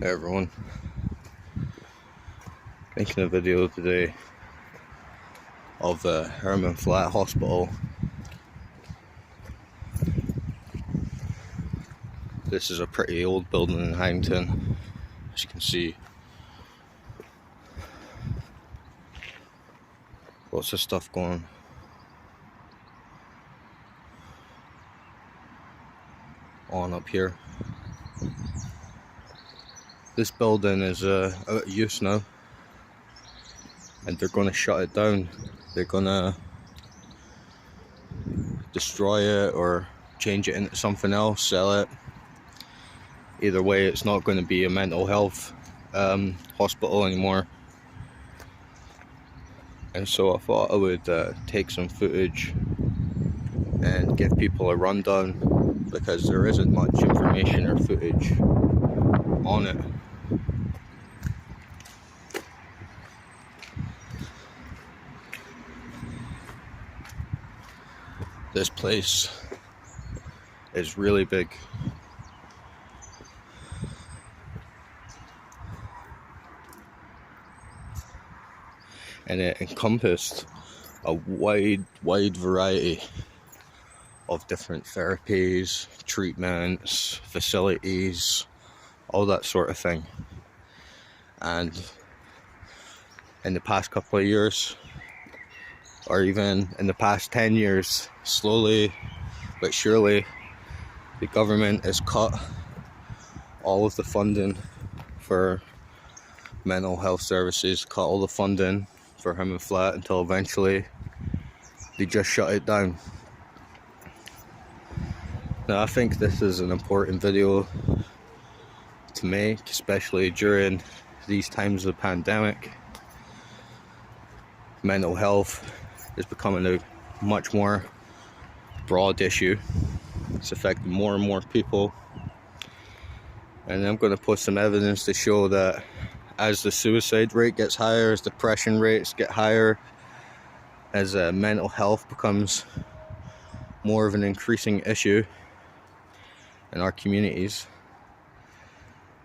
Hey everyone, making a video today of the Hermandflat Hospital. This is a pretty old building in Haddington, as you can see. Lots of stuff going on up here. This building is out of use now, and they're going to shut it down. They're going to destroy it or change it into something else, sell it. Either way, it's not going to be a mental health hospital anymore. And so I thought I would take some footage and give people a rundown, because there isn't much information or footage on it. This place is really big. And it encompassed a wide variety of different therapies, treatments, facilities, all that sort of thing. And in the past couple of years, or even in the past 10 years, slowly but surely, the government has cut all of the funding for mental health services, cut all the funding for Hermandflat, until eventually they just shut it down. Now, I think this is an important video to make, especially during these times of the pandemic. Mental health is becoming a much more broad issue. It's affecting more and more people. And I'm going to put some evidence to show that as the suicide rate gets higher, as depression rates get higher, as mental health becomes more of an increasing issue in our communities,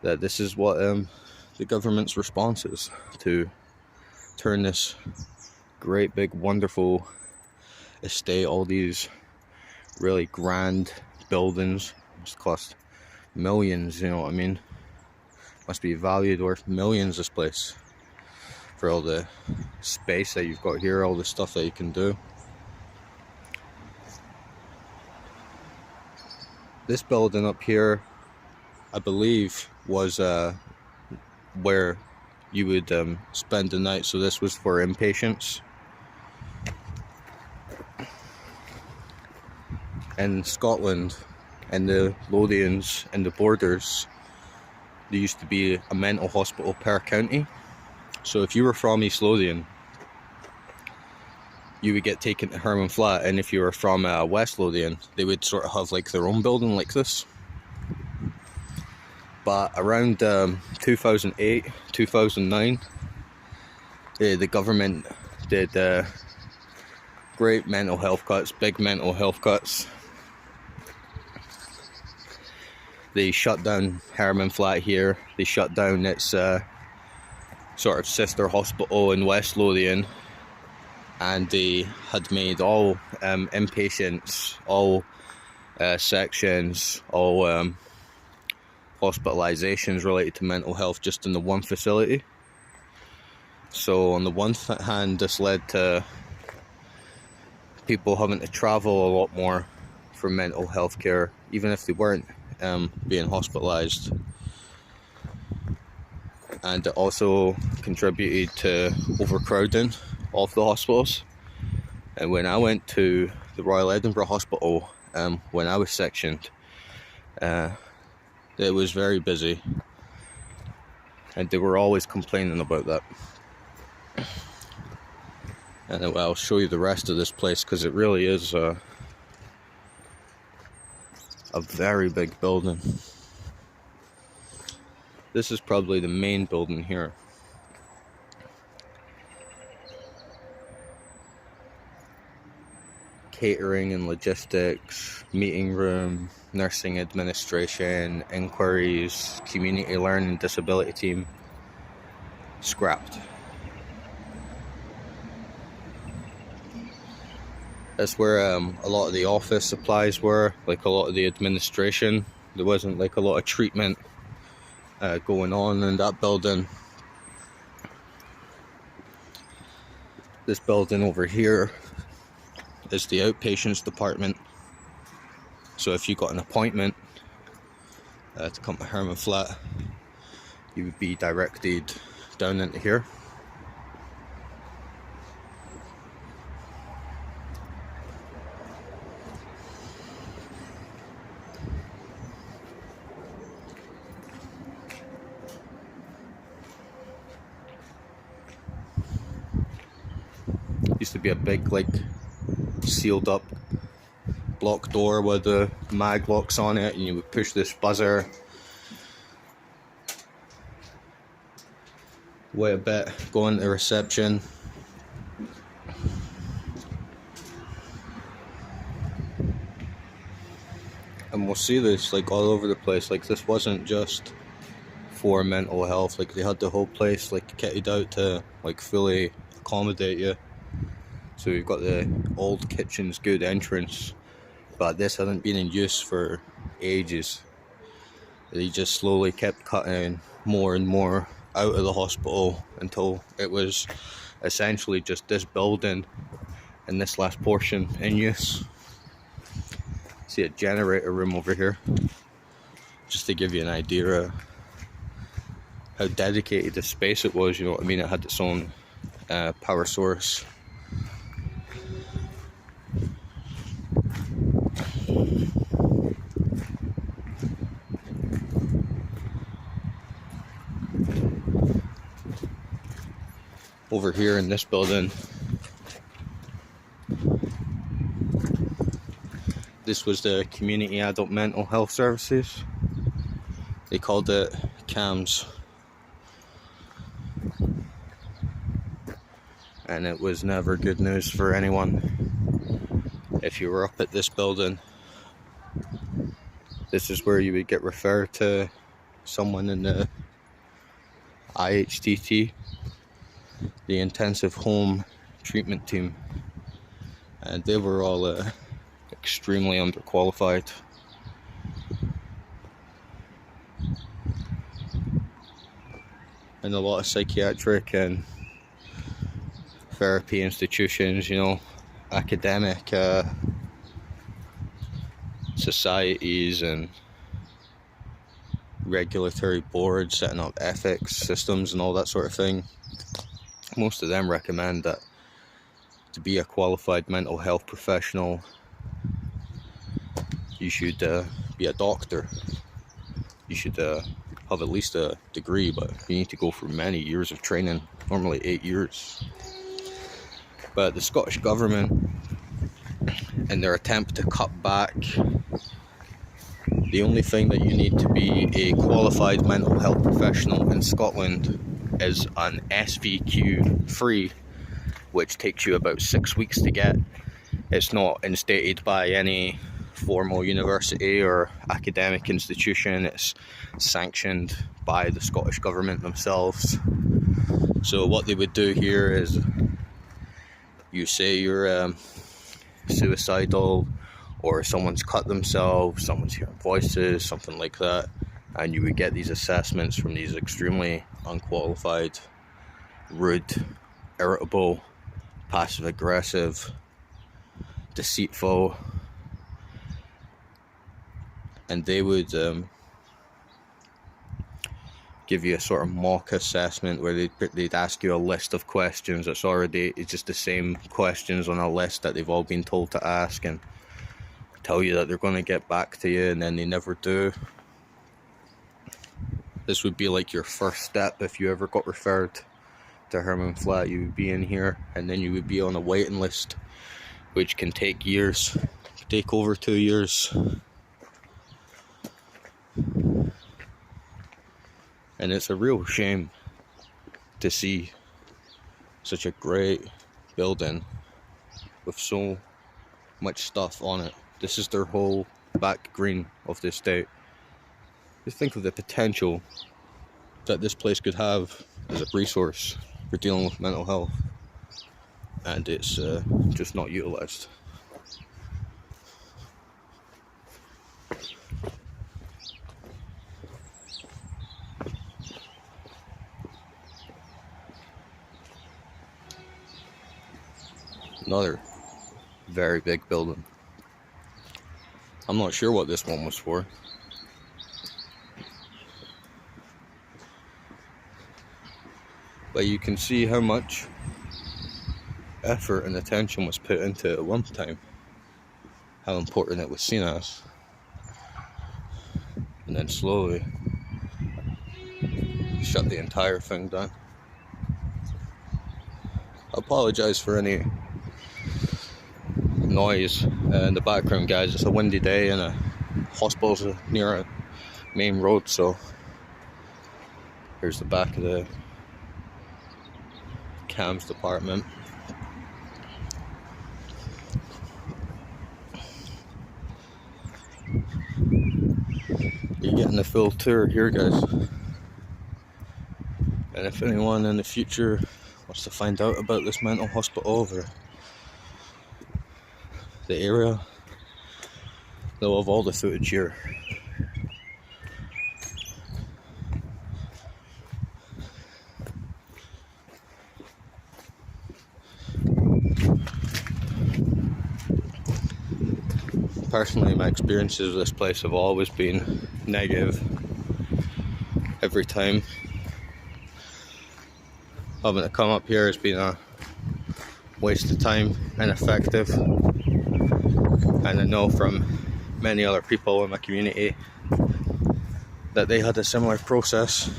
that this is what the government's response is, to turn this great big wonderful estate, all these really grand buildings, which cost millions, you know what I mean? Must be valued worth millions, this place, for all the space that you've got here, all the stuff that you can do. This building up here, I believe, was where you would spend the night, so this was for inpatients. In Scotland and the Lothians and the borders, there used to be a mental hospital per county. So if you were from East Lothian, you would get taken to Hermandflat, and if you were from West Lothian, they would sort of have like their own building like this. But around 2008, 2009, the government did great mental health cuts, big mental health cuts. They shut down Hermandflat here. They shut down its sort of sister hospital in West Lothian, and they had made all inpatients, all sections, all hospitalizations related to mental health just in the one facility. So on the one hand, this led to people having to travel a lot more for mental health care, even if they weren't being hospitalized. And it also contributed to overcrowding of the hospitals. And when I went to the Royal Edinburgh Hospital, when I was sectioned, it was very busy, and they were always complaining about that. And I'll show you the rest of this place, because it really is a very big building. This is probably the main building here. catering and logistics, meeting room, nursing administration, inquiries, community learning disability team, scrapped. That's where a lot of the office supplies were, like a lot of the administration. There wasn't like a lot of treatment going on in that building. This building over here is the outpatients department. So if you got an appointment to come to Hermandflat, you would be directed down into here. Used to be a big, like, sealed up block door with the mag locks on it, and you would push this buzzer. Wait a bit, go into reception. And we'll see this like all over the place. Like, this wasn't just for mental health, like they had the whole place like kitted out to like fully accommodate you. So we've got the old kitchen's good entrance, but this hadn't been in use for ages. They just slowly kept cutting more and more out of the hospital until it was essentially just this building and this last portion in use. See a generator room over here, just to give you an idea of how dedicated the space it was, you know what I mean? It had its own power source. Over here in this building, this was the Community Adult Mental Health Services. They called it CAMS. And it was never good news for anyone. If you were up at this building, this is where you would get referred to someone in the IHTT, the Intensive Home Treatment Team. And they were all extremely underqualified. And a lot of psychiatric and therapy institutions, you know, academic societies and regulatory boards setting up ethics systems and all that sort of thing. Most of them recommend that to be a qualified mental health professional, you should be a doctor. You should have at least a degree, but you need to go through many years of training, normally 8 years. But the Scottish government, in their attempt to cut back, the only thing that you need to be a qualified mental health professional in Scotland is an SVQ3, which takes you about 6 weeks to get. It's not instated by any formal university or academic institution. It's sanctioned by the Scottish government themselves. So what they would do here is, you say you're suicidal, or someone's cut themselves, someone's hearing voices, something like that, and you would get these assessments from these extremely unqualified, rude, irritable, passive aggressive, deceitful, and they would give you a sort of mock assessment where they'd ask you a list of questions that's already, it's just the same questions on a list that they've all been told to ask, and tell you that they're going to get back to you, and then they never do. This would be like your first step if you ever got referred to Hermandflat. You would be in here, and then you would be on a waiting list, which can take years, take over 2 years. And it's a real shame to see such a great building with so much stuff on it. This is their whole back green of the estate. Just think of the potential that this place could have as a resource for dealing with mental health, and it's just not utilised. Another very big building. I'm not sure what this one was for. But you can see how much effort and attention was put into it at one time. How important it was seen as. And then slowly shut the entire thing down. I apologise for any noise in the background, guys. It's a windy day and a hospital's near a main road, so here's the back of the CAMS department. You're getting the full tour here, guys. And if anyone in the future wants to find out about this mental hospital or the area, they'll have all the footage here. Personally, my experiences with this place have always been negative. Every time having to come up here has been a waste of time, ineffective. And I know from many other people in my community that they had a similar process.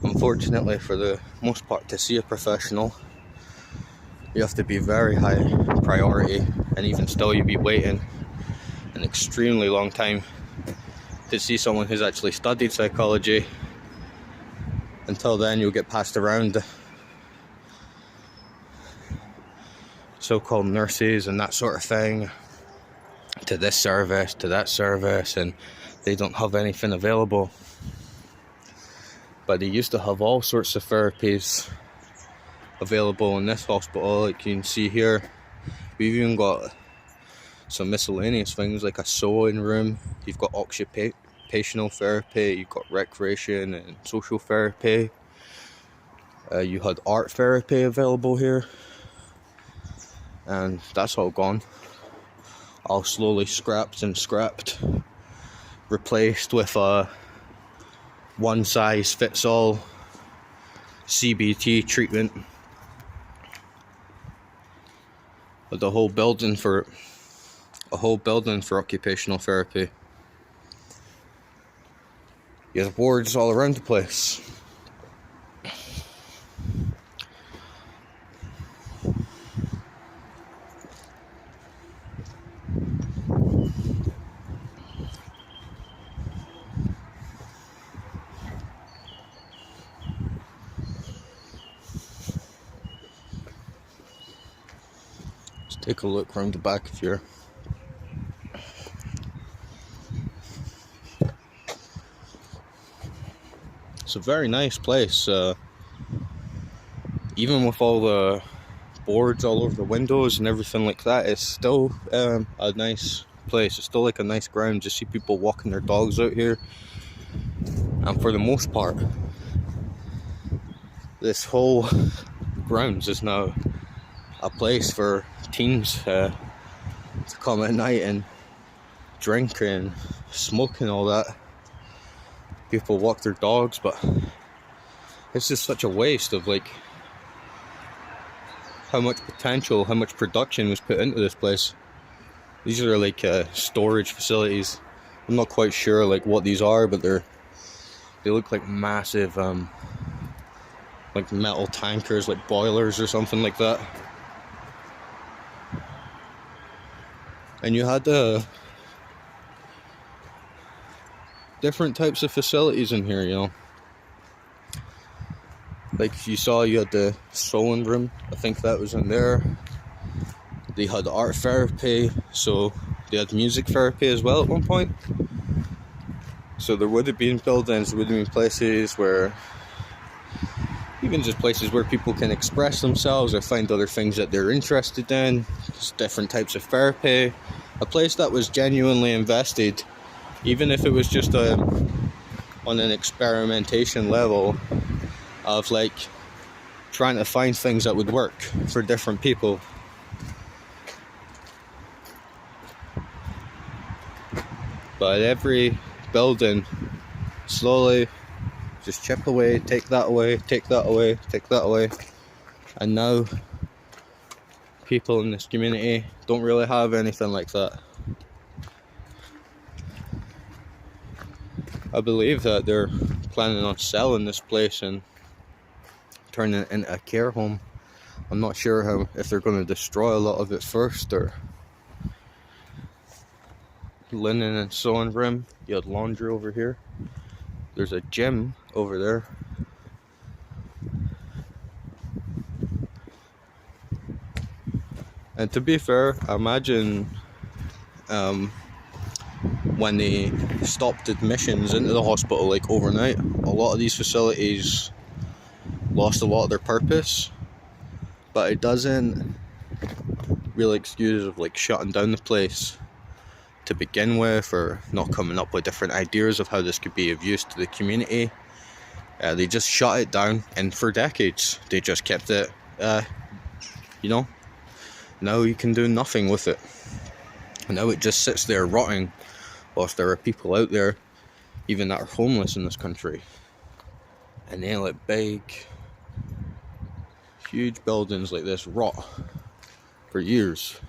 Unfortunately, for the most part, to see a professional, you have to be very high priority, and even still you'd be waiting an extremely long time to see someone who's actually studied psychology. Until then, you'll get passed around the so-called nurses and that sort of thing, to this service, to that service, and they don't have anything available. But they used to have all sorts of therapies available in this hospital. Like you can see here, we've even got some miscellaneous things like a sewing room. You've got occupational therapy, you've got recreation and social therapy. You had art therapy available here, and that's all gone. All slowly scrapped, replaced with a one-size-fits-all CBT treatment. With a whole building for occupational therapy. You have wards all around the place. Take a look around the back of here. It's a very nice place. Even with all the boards all over the windows and everything like that, it's still a nice place. It's still like a nice ground. Just see people walking their dogs out here. And for the most part, this whole grounds is now a place for teens to come at night and drink and smoke and all that. People walk their dogs, but it's just such a waste of like how much potential, how much production was put into this place. These are like storage facilities. I'm not quite sure like what these are, but they look like massive like metal tankers, like boilers or something like that. And you had different types of facilities in here, you know. Like you saw, you had the sewing room. I think that was in there. They had art therapy, so they had music therapy as well at one point. So there would have been buildings, there would have been places where, even just places where people can express themselves or find other things that they're interested in, just different types of therapy. A place that was genuinely invested, even if it was just on an experimentation level of like trying to find things that would work for different people. But every building, slowly just chip away, take that away, take that away, take that away. And now people in this community don't really have anything like that. I believe that they're planning on selling this place and turning it into a care home. I'm not sure if they're going to destroy a lot of it first, or linen and sewing room. You had laundry over here. There's a gym over there. And to be fair, I imagine when they stopped admissions into the hospital, like overnight, a lot of these facilities lost a lot of their purpose. But it doesn't really excuse of like shutting down the place to begin with, or not coming up with different ideas of how this could be of use to the community. They just shut it down, and for decades they just kept it, now you can do nothing with it. And now it just sits there rotting, whilst there are people out there even that are homeless in this country. And they let big, huge buildings like this rot for years.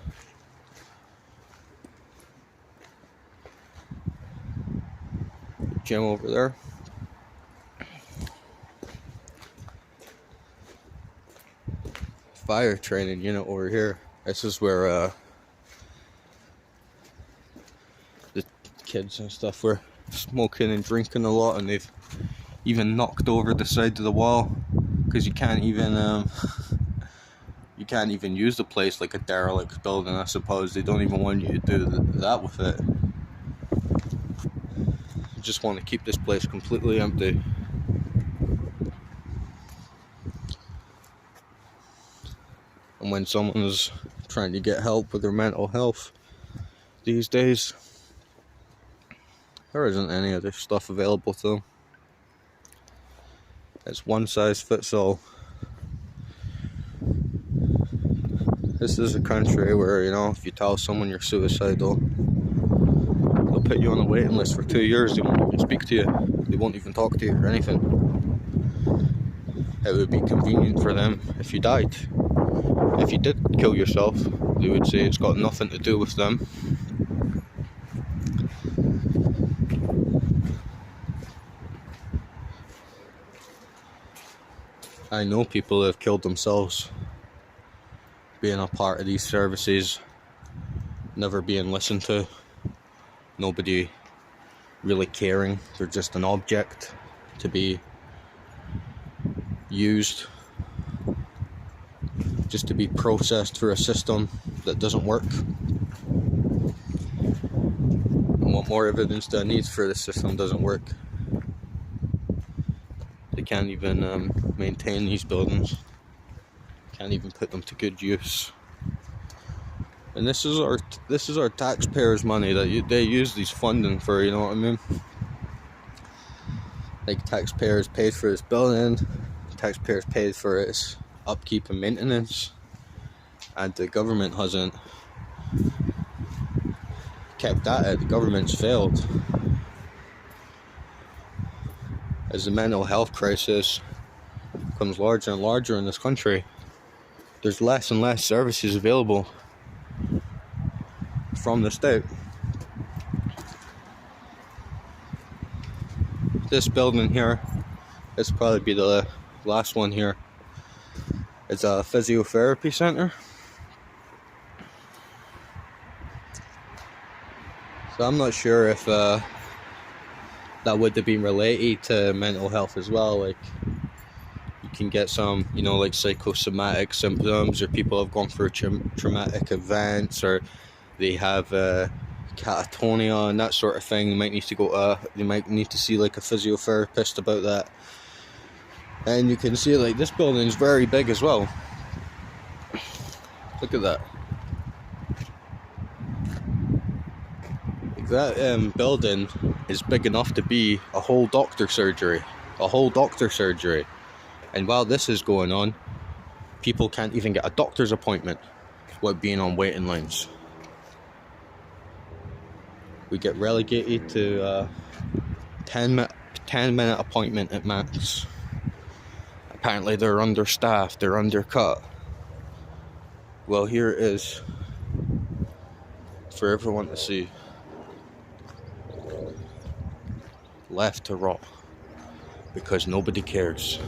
Gym over there. Fire training unit over here. This is where the kids and stuff were smoking and drinking a lot, and they've even knocked over the side of the wall because you can't even use the place like a derelict building. I suppose they don't even want you to do that with it. Just want to keep this place completely empty. And when someone's trying to get help with their mental health these days, there isn't any of this stuff available to them. It's one size fits all. This is a country where, if you tell someone you're suicidal, they'll put you on a waiting list for 2 years. They won't even speak to you. They won't even talk to you or anything. It would be convenient for them if you died. If you did kill yourself, they would say it's got nothing to do with them. I know people who have killed themselves being a part of these services, never being listened to, nobody really caring. They're just an object to be used, just to be processed through a system that doesn't work. And what more evidence do I need for the system doesn't work? They can't even maintain these buildings, can't even put them to good use. And this is our taxpayers' money that they use these funding for, you know what I mean? Like, taxpayers paid for this building, taxpayers paid for its upkeep and maintenance, and the government hasn't kept at it. The government's failed. As the mental health crisis becomes larger and larger in this country, there's less and less services available from the state. This building here, this will probably be the last one here. It's a physiotherapy center. So I'm not sure if that would have been related to mental health as well. Like, you can get some, you know, like psychosomatic symptoms, or people have gone through traumatic events, or they have catatonia and that sort of thing. They might need to they might need to see like a physiotherapist about that. And you can see like this building is very big as well. Look at that. Like that building is big enough to be a whole doctor surgery. And while this is going on, people can't even get a doctor's appointment without being on waiting lines. We get relegated to a 10-minute appointment at max. Apparently they're understaffed, they're undercut. Well, here it is for everyone to see. Left to rot because nobody cares.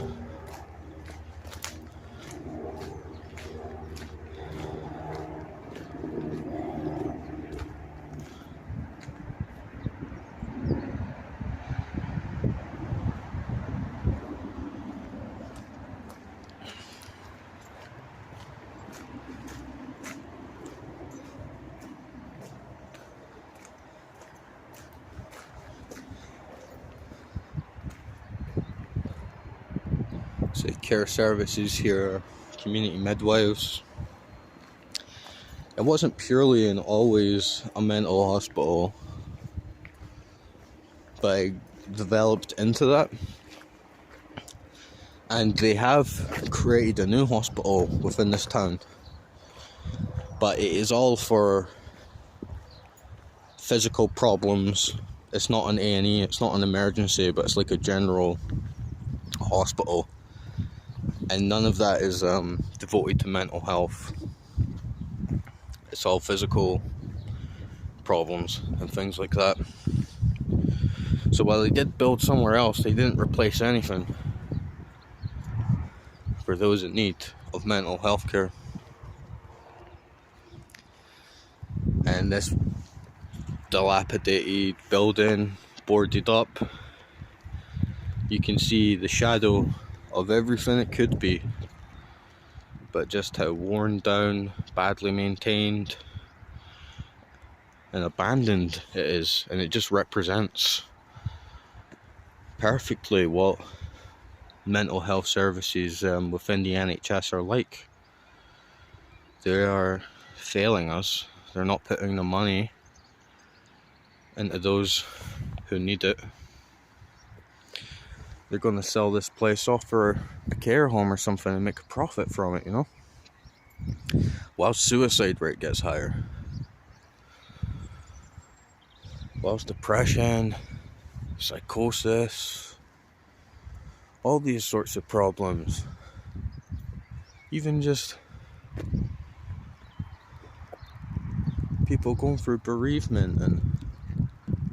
So care services here, community midwives. It wasn't purely and always a mental hospital, but it developed into that. And they have created a new hospital within this town, but it is all for physical problems. It's not an A&E, it's not an emergency, but it's like a general hospital. And none of that is devoted to mental health. It's all physical problems and things like that. So while they did build somewhere else, they didn't replace anything for those in need of mental health care. And this dilapidated building, boarded up, you can see the shadow of everything it could be, but just how worn down, badly maintained and abandoned it is. And it just represents perfectly what mental health services within the NHS are like. They are failing us. They're not putting the money into those who need it. They're going to sell this place off for a care home or something and make a profit from it, you know, while suicide rate gets higher, whilst depression, psychosis, all these sorts of problems, even just people going through bereavement and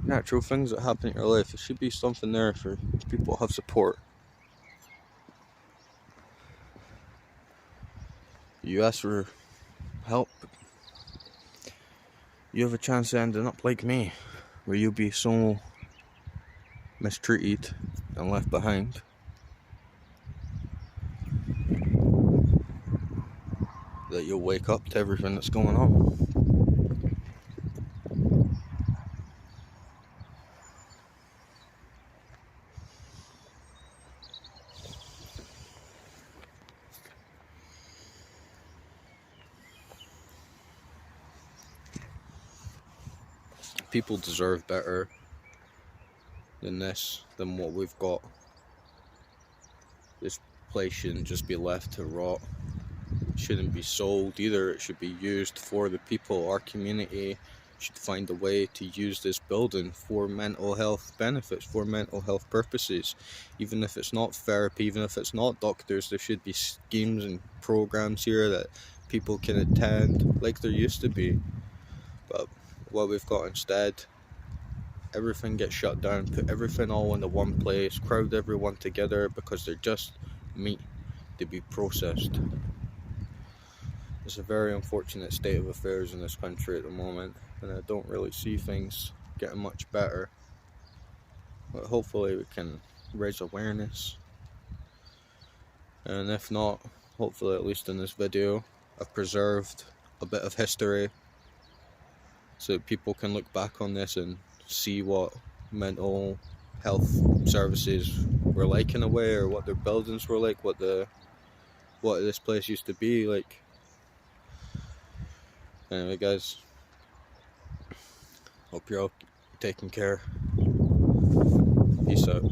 natural things that happen in your life. There should be something there for people to have support. You ask for help, you have a chance of ending up like me, where you'll be so mistreated and left behind that you'll wake up to everything that's going on. People deserve better than this, than what we've got. This place shouldn't just be left to rot. It shouldn't be sold either. It should be used for the people. Our community should find a way to use this building for mental health benefits, for mental health purposes. Even if it's not therapy, even if it's not doctors, there should be schemes and programs here that people can attend like there used to be. But what we've got instead, everything gets shut down, put everything all into one place, crowd everyone together because they're just meat to be processed. It's a very unfortunate state of affairs in this country at the moment, and I don't really see things getting much better. But hopefully we can raise awareness And if not, hopefully at least in this video I've preserved a bit of history so that people can look back on this and see what mental health services were like in a way, or what their buildings were like, what this place used to be like. Anyway guys, hope you're all taking care. Peace out.